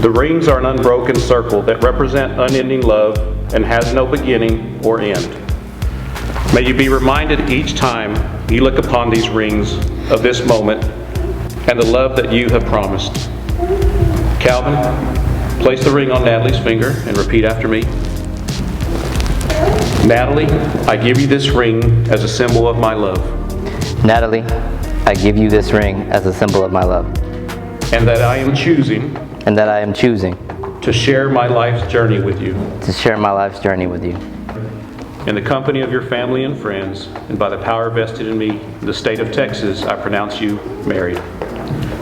The rings are an unbroken circle that represent unending love and has no beginning or end. May you be reminded each time you look upon these rings of this moment and the love that you have promised. Calvin, place the ring on Natalie's finger and repeat after me. Natalie, I give you this ring as a symbol of my love. Natalie, I give you this ring as a symbol of my love. And that I am choosing to share my life's journey with you. In the company of your family and friends, and by the power vested in me in the state of Texas, I pronounce you married.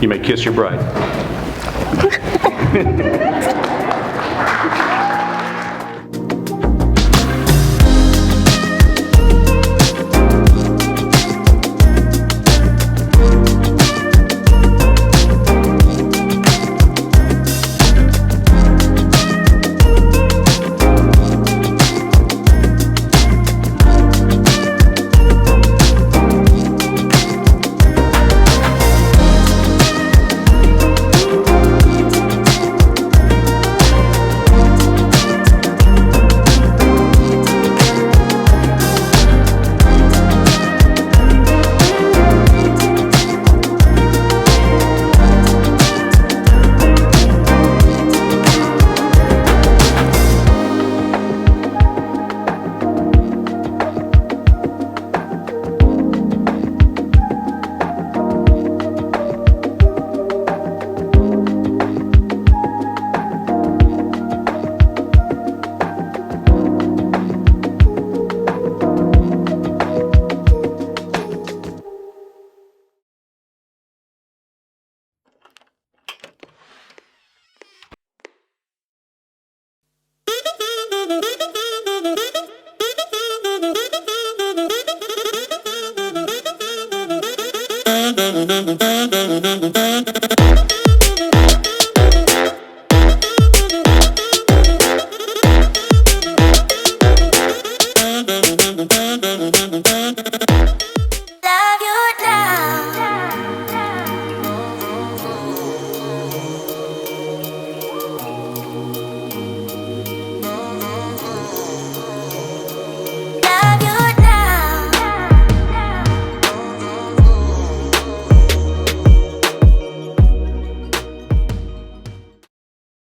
You may kiss your bride. Thank you.